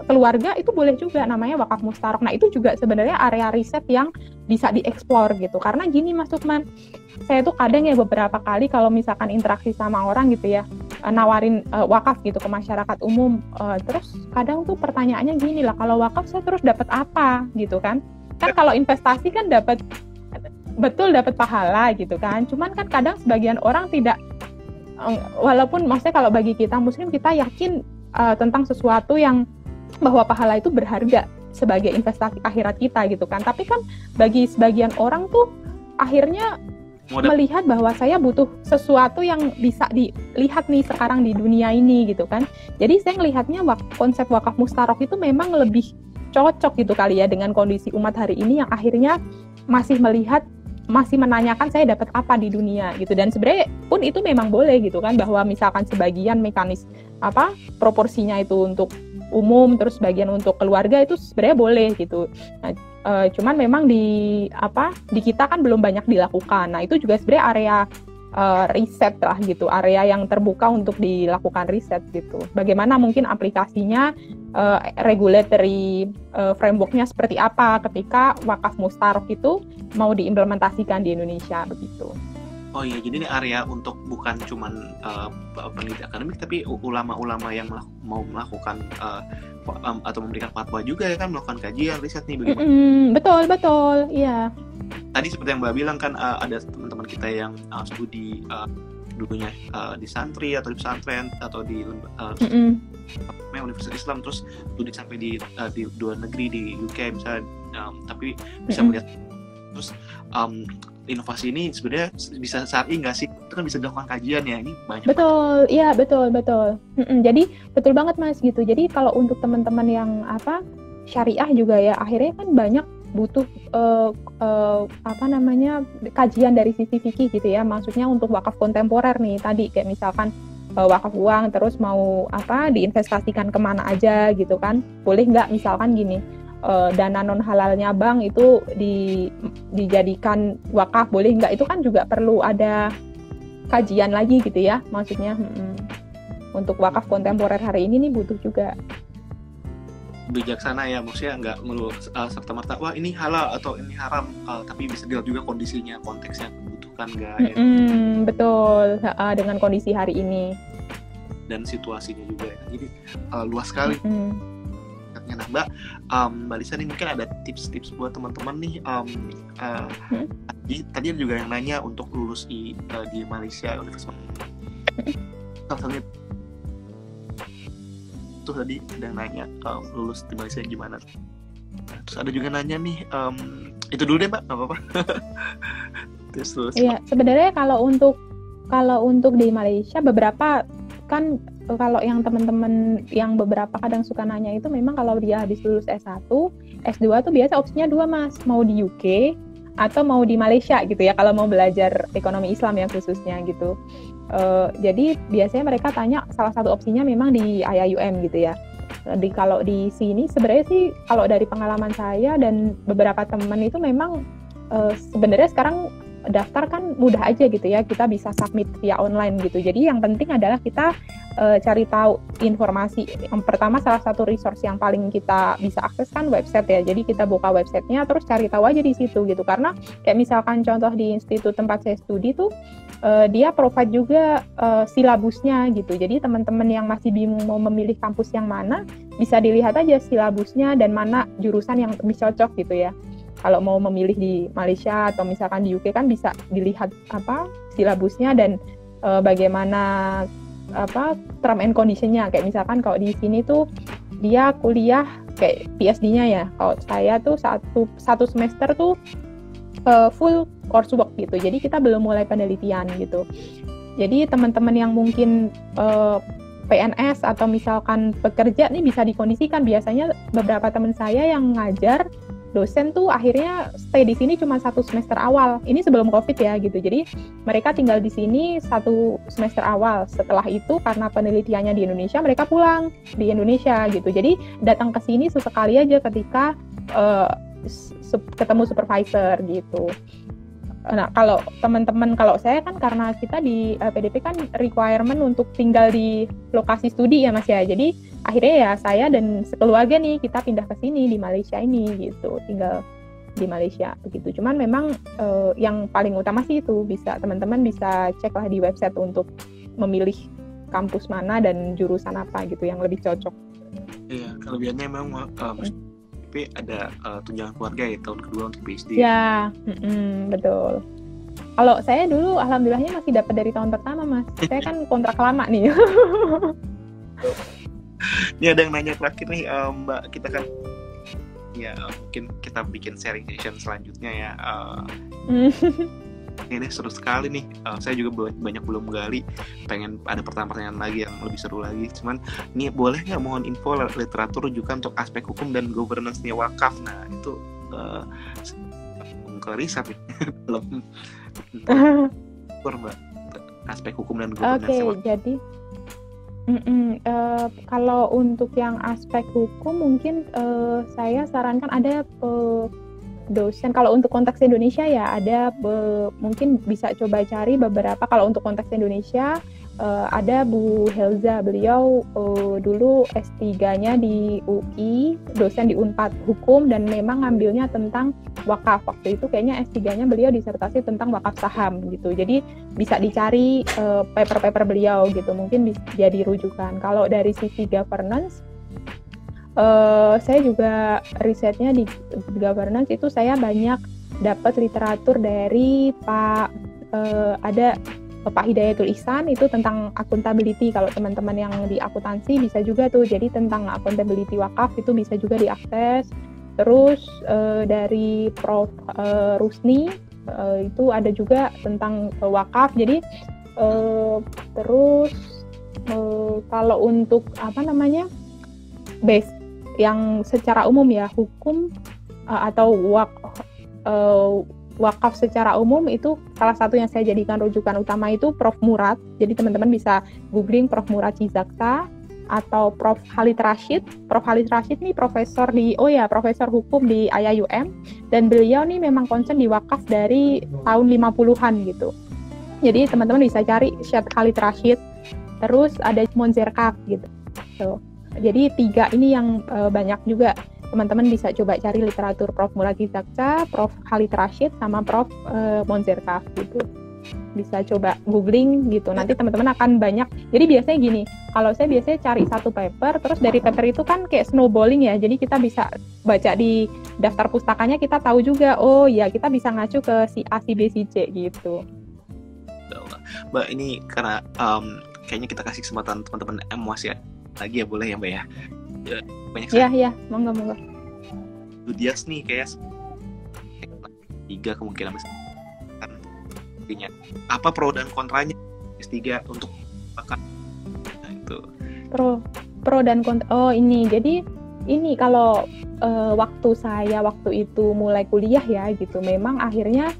keluarga, itu boleh juga namanya wakaf mustarok. Nah itu juga sebenarnya area riset yang bisa dieksplor gitu. Karena gini Mas Lukman, saya tuh kadang ya beberapa kali kalau misalkan interaksi sama orang gitu ya, nawarin wakaf gitu ke masyarakat umum, terus kadang tuh pertanyaannya gini lah, kalau wakaf saya terus dapat apa gitu kan? Kan kalau investasi kan dapat pahala gitu kan. Cuman kan kadang sebagian orang tidak, walaupun maksudnya kalau bagi kita muslim kita yakin tentang sesuatu yang bahwa pahala itu berharga sebagai investasi akhirat kita gitu kan. Tapi kan bagi sebagian orang tuh akhirnya melihat bahwa saya butuh sesuatu yang bisa dilihat nih sekarang di dunia ini gitu kan. Jadi saya ngelihatnya konsep wakaf mustarok itu memang lebih cocok gitu kali ya dengan kondisi umat hari ini yang akhirnya masih menanyakan saya dapat apa di dunia gitu. Dan sebenarnya pun itu memang boleh gitu kan, bahwa misalkan sebagian proporsinya itu untuk umum terus bagian untuk keluarga itu sebenarnya boleh gitu. Nah, cuman memang di kita kan belum banyak dilakukan. Nah, itu juga sebenarnya area riset lah gitu, area yang terbuka untuk dilakukan riset gitu. Bagaimana mungkin aplikasinya, regulatory framework-nya seperti apa ketika wakaf mustarok itu mau diimplementasikan di Indonesia begitu. Oh iya, jadi ini area untuk bukan cuman peneliti akademik, tapi ulama-ulama yang mau melakukan atau memberikan fatwa juga ya kan, melakukan kajian riset nih bagaimana. Betul, iya. Tadi seperti yang Mbak bilang kan, ada teman-teman kita yang studi dulunya di santri atau di pesantren atau di Universitas Islam, terus studi sampai di luar negeri di UK misalnya, tapi bisa melihat terus inovasi ini sebenarnya bisa syar'i nggak sih? Itu kan bisa dilakukan kajian ya, ini banyak. Betul, iya betul. Jadi betul banget Mas gitu. Jadi kalau untuk teman-teman yang syariah juga ya, akhirnya kan banyak butuh kajian dari sisi fikih gitu ya. Maksudnya untuk wakaf kontemporer nih tadi kayak misalkan wakaf uang terus mau diinvestasikan kemana aja gitu kan? Boleh nggak misalkan gini? Dana non halalnya bank itu dijadikan wakaf, boleh nggak? Itu kan juga perlu ada kajian lagi gitu ya, maksudnya untuk wakaf kontemporer hari ini nih butuh juga bijaksana ya, maksudnya nggak melulu serta-merta wah ini halal atau ini haram, tapi bisa dilihat juga kondisinya, konteksnya membutuhkan nggak ya. Betul, dengan kondisi hari ini dan situasinya juga ya. Jadi luas sekali. Nah Mbak Lisa nih mungkin ada tips-tips buat teman-teman nih, tadi juga yang nanya untuk lulus di Malaysia Universitas salah satunya tuh tadi ada yang nanya lulus di Malaysia gimana. Terus ada juga nanya nih, itu dulu deh Mbak, nggak apa-apa. Terus iya sebenarnya kalau untuk di Malaysia beberapa kan, kalau yang teman-teman yang beberapa kadang suka nanya itu memang kalau dia habis lulus S1, S2 tuh biasa opsinya 2 Mas, mau di UK atau mau di Malaysia gitu ya, kalau mau belajar ekonomi Islam ya khususnya gitu. Jadi biasanya mereka tanya salah satu opsinya memang di IIUM gitu ya. Kalau di sini sebenarnya sih kalau dari pengalaman saya dan beberapa teman itu memang sebenarnya sekarang daftar kan mudah aja gitu ya, kita bisa submit via online gitu. Jadi yang penting adalah kita cari tahu informasi. Yang pertama, salah satu resource yang paling kita bisa akses kan website ya. Jadi kita buka websitenya terus cari tahu aja di situ gitu. Karena kayak misalkan contoh di institut tempat saya studi tuh dia provide juga silabusnya gitu. Jadi teman-teman yang masih bingung mau memilih kampus yang mana, bisa dilihat aja silabusnya dan mana jurusan yang lebih cocok gitu ya. Kalau mau memilih di Malaysia atau misalkan di UK kan bisa dilihat silabusnya dan bagaimana term and condition-nya. Kayak misalkan kalau di sini tuh dia kuliah kayak PhD-nya ya. Kalau saya tuh satu semester tuh full coursework gitu. Jadi kita belum mulai penelitian gitu. Jadi teman-teman yang mungkin PNS atau misalkan pekerja nih bisa dikondisikan. Biasanya beberapa teman saya yang ngajar dosen tuh akhirnya stay di sini cuma 1 semester awal. Ini sebelum COVID ya gitu. Jadi mereka tinggal di sini 1 semester awal. Setelah itu karena penelitiannya di Indonesia, mereka pulang di Indonesia gitu. Jadi datang ke sini sesekali aja ketika ketemu supervisor gitu. Nah, kalau teman-teman, kalau saya kan karena kita di PDP kan requirement untuk tinggal di lokasi studi ya Mas ya. Jadi akhirnya ya saya dan sekeluarga nih kita pindah ke sini di Malaysia ini gitu, tinggal di Malaysia begitu. Cuman memang yang paling utama sih itu teman-teman bisa cek lah di website untuk memilih kampus mana dan jurusan apa gitu yang lebih cocok. Iya, kelebihannya memang tapi ada tunjangan keluarga ya tahun kedua untuk PhD. Ya, betul. Kalau saya dulu alhamdulillahnya masih dapat dari tahun pertama Mas. Saya kan kontrak lama nih. Ini ada yang nanya terakhir nih Mbak, kita kan ya mungkin kita bikin sharing session selanjutnya ya. Ini seru sekali nih. Saya juga banyak belum gali. Pengen ada pertanyaan lagi yang lebih seru lagi. Cuman ini boleh nggak mohon info literatur rujukan untuk aspek hukum dan governance-nya wakaf. Nah itu ke riset nih. Belum. Mbak, aspek hukum dan governance. Oke, jadi kalau untuk yang aspek hukum mungkin saya sarankan ada dosen. Kalau untuk konteks Indonesia ya ada mungkin bisa coba cari beberapa. Kalau untuk konteks Indonesia ada Bu Helza, beliau dulu S3-nya di UI, dosen di Unpad Hukum dan memang ngambilnya tentang wakaf. Waktu itu kayaknya S3-nya beliau disertasi tentang wakaf saham gitu. Jadi bisa dicari paper-paper beliau gitu, mungkin bisa jadi rujukan. Kalau dari sisi governance, saya juga risetnya di governance itu saya banyak dapat literatur dari ada Pak Hidayatul Ihsan itu tentang accountability. Kalau teman-teman yang di akuntansi bisa juga tuh, jadi tentang accountability wakaf itu bisa juga diakses. Terus dari Prof Rusni itu ada juga tentang wakaf. Jadi terus kalau untuk base yang secara umum ya hukum atau wakaf secara umum itu salah satu yang saya jadikan rujukan utama itu Prof Murad. Jadi teman-teman bisa googling Prof Murad Cizaksa atau Prof Khalid Rashid. Prof Khalid Rashid nih profesor hukum di IAIUM dan beliau nih memang konsen di wakaf dari tahun 50-an gitu. Jadi teman-teman bisa cari Syed Khalid Rashid. Terus ada Monzerkaf gitu. Jadi 3 ini yang banyak juga teman-teman bisa coba cari literatur Prof Murad Cizaksa, Prof Khalid Rashid, sama Prof Monzerkaf gitu. Bisa coba googling gitu. Nanti teman-teman akan banyak. Jadi biasanya gini, kalau saya biasanya cari satu paper, terus dari paper itu kan kayak snowballing ya. Jadi kita bisa baca di daftar pustakanya, kita tahu juga, oh ya kita bisa ngacu ke si A, si B, si C gitu. Mbak, ini karena kayaknya kita kasih kesempatan teman-teman MUAS ya. Lagi ya boleh ya Mbak ya? Banyak sekali. Iya, monggo. Studias nih kayak 3 kemungkinan besar. Apa pro dan kontranya S3 untuk bakal? Nah, itu. Pro dan kontra. Oh, ini. Jadi ini kalau waktu itu mulai kuliah ya gitu, memang akhirnya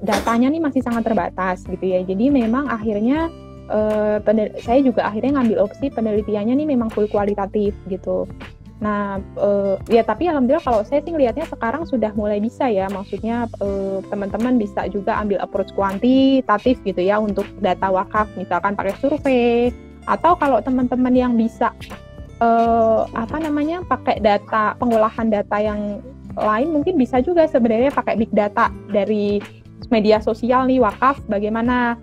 datanya nih masih sangat terbatas gitu ya. Jadi memang akhirnya saya juga akhirnya ngambil opsi penelitiannya nih memang full kualitatif gitu. Nah, ya tapi alhamdulillah kalau saya sih ngelihatnya sekarang sudah mulai bisa ya, maksudnya teman-teman bisa juga ambil approach kuantitatif gitu ya untuk data wakaf, misalkan pakai survei, atau kalau teman-teman yang bisa pakai data, pengolahan data yang lain mungkin bisa juga sebenarnya pakai big data dari media sosial nih wakaf, bagaimana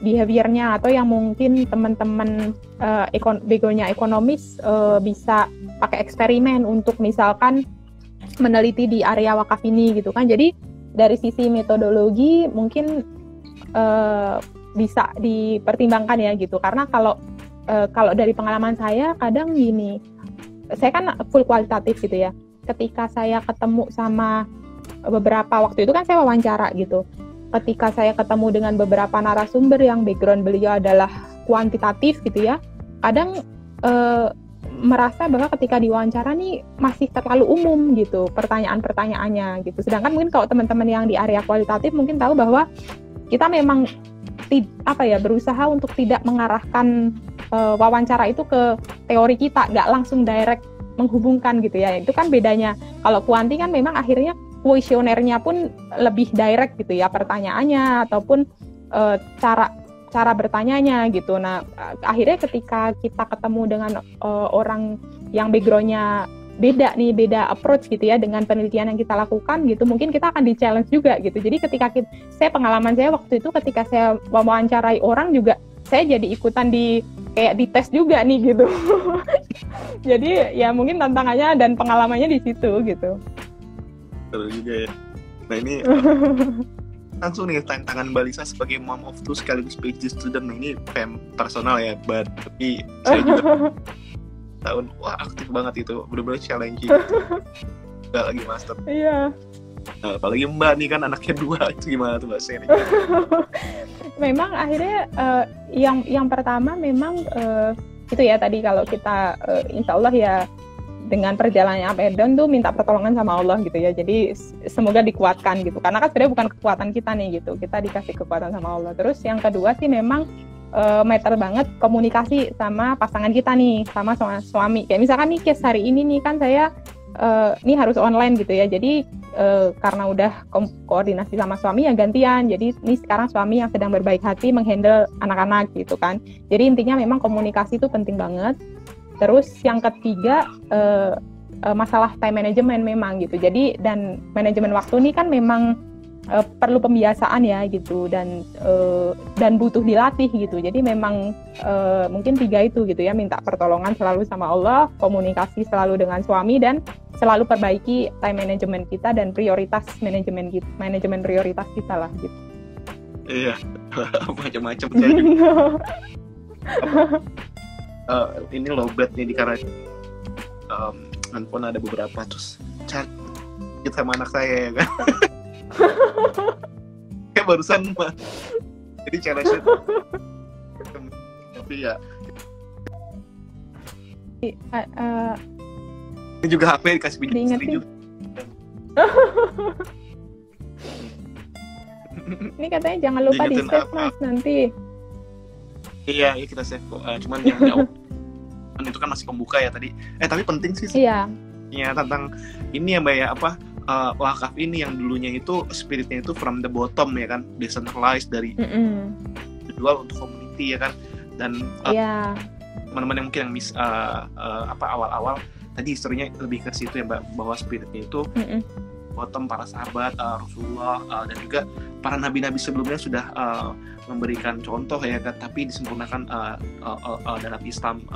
behaviornya, atau yang mungkin teman-teman begonya ekonomis bisa pakai eksperimen untuk misalkan meneliti di area wakaf ini gitu kan. Jadi dari sisi metodologi mungkin bisa dipertimbangkan ya gitu, karena kalau dari pengalaman saya kadang gini, saya kan full kualitatif gitu ya. Ketika saya ketemu sama beberapa, waktu itu kan saya wawancara gitu. Ketika saya ketemu dengan beberapa narasumber yang background beliau adalah kuantitatif gitu ya, kadang merasa bahwa ketika diwawancara nih masih terlalu umum gitu pertanyaan-pertanyaannya gitu. Sedangkan mungkin kalau teman-teman yang di area kualitatif mungkin tahu bahwa kita memang berusaha untuk tidak mengarahkan wawancara itu ke teori kita, nggak langsung direct menghubungkan gitu ya. Itu kan bedanya. Kalau kuanti kan memang akhirnya kuesionernya pun lebih direct gitu ya pertanyaannya ataupun cara bertanyanya gitu. Nah, akhirnya ketika kita ketemu dengan orang yang background-nya beda approach gitu ya dengan penelitian yang kita lakukan gitu, mungkin kita akan di-challenge juga gitu. Jadi ketika pengalaman saya waktu itu ketika saya mewawancarai orang juga, saya jadi ikutan kayak dites juga nih gitu. Jadi ya mungkin tantangannya dan pengalamannya di situ gitu. Betul juga ya. Nah ini langsung nih tantangan Mbak Lisa sebagai mom of two sekaligus PhD student. Ini personal ya, tapi saya juga tahun aktif banget itu, bener-bener challenging. Gak lagi master. Iya. Nah, apalagi Mbak nih kan anaknya 2, itu gimana tuh Mbak Seri? Memang akhirnya yang pertama memang itu ya tadi kalau kita insya Allah ya dengan perjalanannya up and down tuh minta pertolongan sama Allah gitu ya. Jadi semoga dikuatkan gitu. Karena kan sebenarnya bukan kekuatan kita nih gitu. Kita dikasih kekuatan sama Allah. Terus yang kedua sih memang matter banget komunikasi sama pasangan kita nih, sama suami. Kayak misalkan nih case hari ini nih kan saya ini harus online gitu ya. Jadi karena udah koordinasi sama suami ya gantian. Jadi ini sekarang suami yang sedang berbaik hati menghandle anak-anak gitu kan. Jadi intinya memang komunikasi itu penting banget. Terus yang ketiga masalah time management memang gitu. Jadi dan manajemen waktu ini kan memang perlu pembiasaan ya gitu dan butuh dilatih gitu. Jadi memang mungkin 3 itu gitu ya, minta pertolongan selalu sama Allah, komunikasi selalu dengan suami dan selalu perbaiki time management kita dan prioritas manajemen prioritas kita lah gitu. Iya, macam-macam saya juga. Ini lowbat nih karena handphone ada beberapa terus chat sama anak saya ya kan. Kayak barusan mah. Jadi challenge itu. Tapi ya. Ini juga HP dikasih pinjam istri juga. Ini katanya jangan lupa di save Mas nanti. Iya kita save kok. Cuman yang jauh itu kan masih pembuka ya tadi. Tapi penting sih. Iya. Ya tentang ini ya Mbak ya wakaf ini yang dulunya itu spiritnya itu from the bottom ya kan, decentralized dari individual untuk community ya kan, dan teman-teman yang mungkin yang awal-awal tadi historinya lebih ke situ ya Mbak, bahwa spiritnya itu bottom para sahabat Rasulullah dan juga para nabi-nabi sebelumnya sudah memberikan contoh ya kan, tapi disempurnakan dalam Islam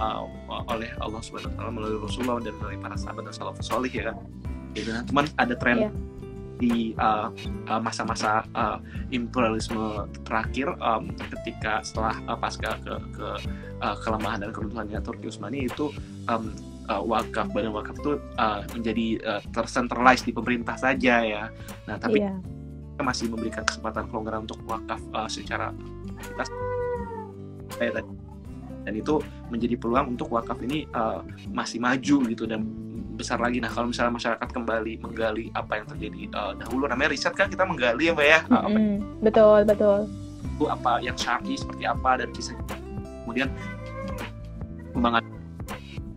oleh Allah Subhanahu wa taala melalui Rasulullah dan melalui para sahabat dan salafus salih ya kan. Cuman ada tren di masa-masa imperialisme terakhir ketika setelah pasca ke kelemahan dan keruntuhannya Turki Utsmani itu badan wakaf itu menjadi tercentralized di pemerintah saja ya. Nah tapi kita masih memberikan kesempatan kelonggaran untuk wakaf secara dan itu menjadi peluang untuk wakaf ini masih maju gitu dan besar lagi. Nah kalau misalnya masyarakat kembali menggali apa yang terjadi dahulu, namanya riset kan, kita menggali ya Mbak ya, betul itu apa yang syar'i seperti apa, dan bisa kemudian pengembangan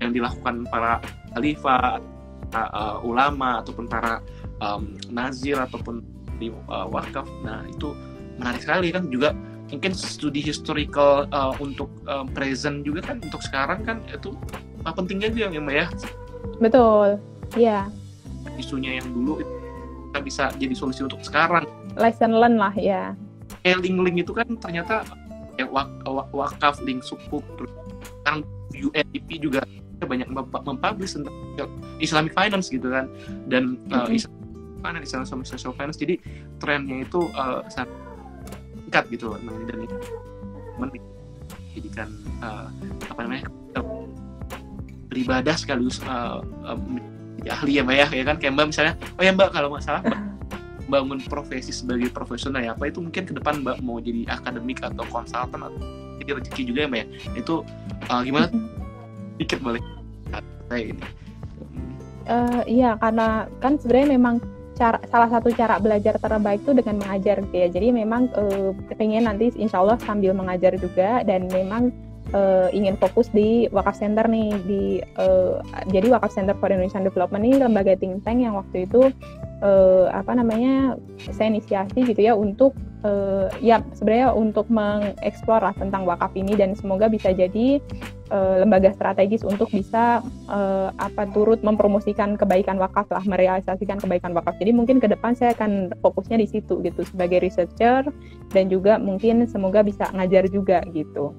yang dilakukan para khalifah, ulama ataupun para nazir ataupun di wakaf. Nah itu menarik sekali kan, juga mungkin studi historical untuk present juga kan, untuk sekarang kan itu pentingnya juga ya Mbak ya. Betul, iya. Isunya yang dulu kita bisa jadi solusi untuk sekarang. Lesson learn lah ya. Link itu kan ternyata wakaf, link sukuk, sekarang UNDP juga banyak mempublish tentang Islamic finance gitu kan, dan Islamic sama social finance. Jadi trennya itu sangat tingkat gitu dan itu menjadikan beribadah sekaligus ahli ya Mbak ya kan, kayak Mbak misalnya, oh ya Mbak kalau masalah bangun profesi sebagai profesional ya, apa itu mungkin ke depan Mbak mau jadi akademik atau konsultan atau jadi rezeki juga ya Mbak ya, itu gimana dikit boleh saya ini. Iya, karena kan sebenarnya memang salah satu cara belajar terbaik itu dengan mengajar gitu ya. Jadi memang pengen nanti insya Allah sambil mengajar juga, dan memang ingin fokus di Wakaf Center nih, jadi Wakaf Center for Indonesian Development ini lembaga think tank yang waktu itu saya inisiasi gitu ya untuk ya sebenarnya untuk mengeksplor lah tentang wakaf ini, dan semoga bisa jadi lembaga strategis untuk bisa turut mempromosikan kebaikan wakaf lah, merealisasikan kebaikan wakaf. Jadi mungkin ke depan saya akan fokusnya di situ gitu sebagai researcher, dan juga mungkin semoga bisa ngajar juga gitu.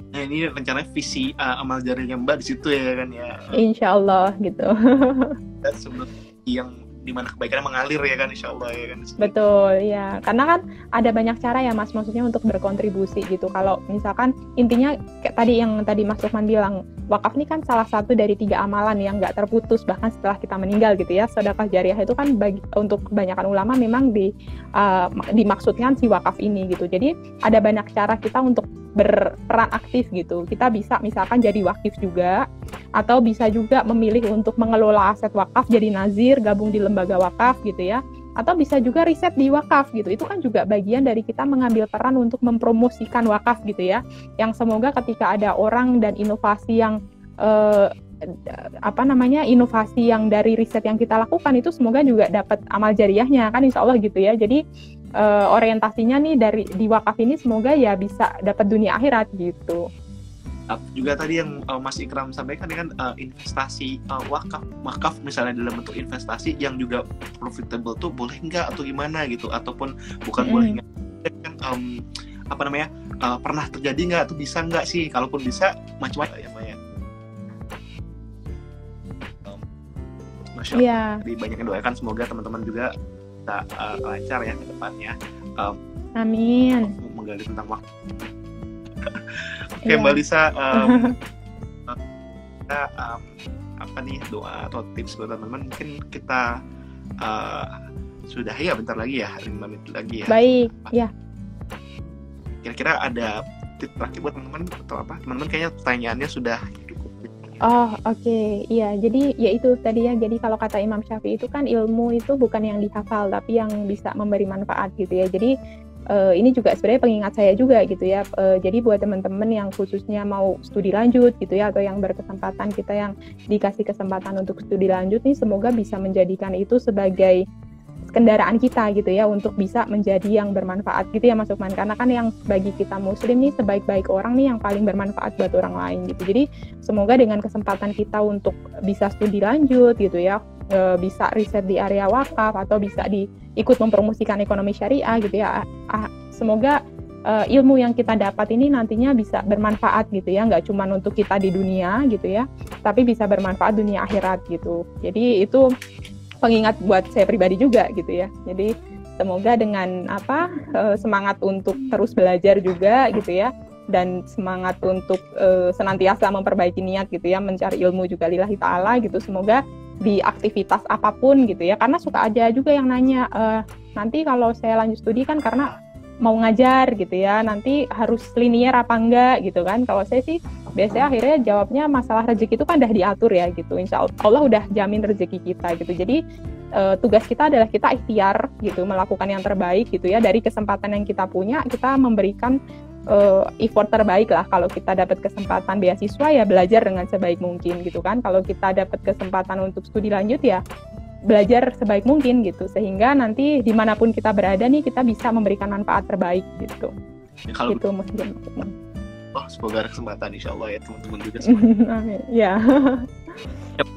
Nah ini rencananya visi amal jariahnya Mbak di situ ya kan ya. Insya Allah gitu. Dan sebelum yang dimana kebaikan mengalir ya kan, insya Allah ya kan. Betul ya, karena kan ada banyak cara ya Mas, maksudnya untuk berkontribusi gitu. Kalau misalkan intinya kayak tadi Mas Lukman bilang, wakaf ini kan salah satu dari 3 amalan yang nggak terputus bahkan setelah kita meninggal gitu ya. Sedekah jariah itu kan untuk kebanyakan ulama memang dimaksudkan si wakaf ini gitu. Jadi ada banyak cara kita untuk berperan aktif gitu. Kita bisa misalkan jadi wakif juga, atau bisa juga memilih untuk mengelola aset wakaf, jadi nazir, gabung di lembaga wakaf gitu ya, atau bisa juga riset di wakaf gitu. Itu kan juga bagian dari kita mengambil peran untuk mempromosikan wakaf gitu ya, yang semoga ketika ada orang dan inovasi yang inovasi yang dari riset yang kita lakukan itu semoga juga dapat amal jariahnya kan, insya Allah gitu ya. Jadi orientasinya nih di wakaf ini semoga ya bisa dapat dunia akhirat gitu. Juga tadi yang Mas Ikram sampaikan kan, investasi wakaf misalnya dalam bentuk investasi yang juga profitable tuh boleh nggak atau gimana gitu, ataupun bukan boleh nggak kan, pernah terjadi nggak atau bisa nggak sih, kalaupun bisa macam-macam ya Mbak ya. Masya Allah, jadi banyak yang doakan semoga teman-teman juga bisa lancar ya ke depannya. Amin. Menggali tentang waktu. Oke Mbak Lisa, doa atau tips buat teman-teman, mungkin kita sudah ya bentar lagi ya, 5 menit lagi ya. Baik, ya. Kira-kira ada tips terakhir buat teman-teman atau apa? Teman-teman kayaknya pertanyaannya sudah cukup. Oh, oke. Iya, jadi ya itu tadi ya. Jadi kalau kata Imam Syafi'i itu kan ilmu itu bukan yang dihafal, tapi yang bisa memberi manfaat gitu ya. Jadi ini juga sebenarnya pengingat saya juga gitu ya. Jadi buat teman-teman yang khususnya mau studi lanjut gitu ya, atau yang berkesempatan, kita yang dikasih kesempatan untuk studi lanjut nih, semoga bisa menjadikan itu sebagai kendaraan kita gitu ya, untuk bisa menjadi yang bermanfaat gitu ya Mas Lukman. Karena kan yang bagi kita muslim nih, sebaik-baik orang nih yang paling bermanfaat buat orang lain gitu. Jadi semoga dengan kesempatan kita untuk bisa studi lanjut gitu ya, bisa riset di area wakaf, atau bisa ikut mempromosikan ekonomi syariah gitu ya, semoga ilmu yang kita dapat ini nantinya bisa bermanfaat gitu ya, nggak cuma untuk kita di dunia gitu ya, tapi bisa bermanfaat dunia akhirat gitu. Jadi itu pengingat buat saya pribadi juga gitu ya. Jadi semoga dengan semangat untuk terus belajar juga gitu ya, dan semangat untuk senantiasa memperbaiki niat gitu ya, mencari ilmu juga lillahi ta'ala gitu. Semoga di aktivitas apapun gitu ya, karena suka aja juga yang nanya, nanti kalau saya lanjut studi kan karena mau ngajar gitu ya, nanti harus linear apa enggak gitu kan. Kalau saya sih biasanya akhirnya jawabnya masalah rezeki itu kan udah diatur ya gitu, insya Allah udah jamin rezeki kita gitu. Jadi tugas kita adalah kita ikhtiar gitu, melakukan yang terbaik gitu ya, dari kesempatan yang kita punya kita memberikan effort terbaik lah. Kalau kita dapat kesempatan beasiswa ya belajar dengan sebaik mungkin gitu kan. Kalau kita dapat kesempatan untuk studi lanjut ya belajar sebaik mungkin gitu, sehingga nanti dimanapun kita berada nih kita bisa memberikan manfaat terbaik gitu. Ya, kalau gitu mungkin. Semoga ada kesempatan insya Allah ya teman-teman juga. Amin. Ya.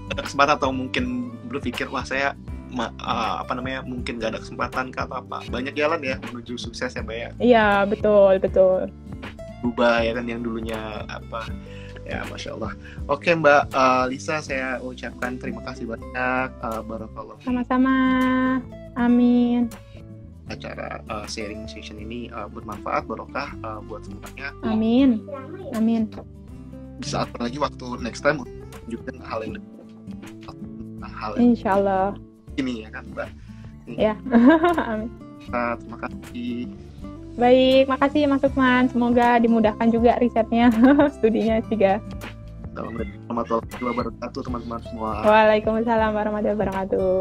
Ada kesempatan atau mungkin berpikir wah saya mungkin gak ada kesempatan atau apa, banyak jalan ya menuju sukses ya Mbak ya. Iya betul. Berubah ya kan, yang dulunya ya Masya Allah. Oke Mbak Lisa, saya ucapkan terima kasih banyak, barakallah. Sama-sama, amin. Acara sharing session ini bermanfaat, barokah buat semuanya. Amin. Di saat lagi waktu next time juga hal yang Insya Allah. Ini ya kan Mbak. Ya. Amin. Terima kasih. Baik, makasih Mas Lukman. Semoga dimudahkan juga risetnya, studinya juga. Assalamualaikum warahmatullahi wabarakatuh teman-teman semua. Waalaikumsalam warahmatullahi wabarakatuh.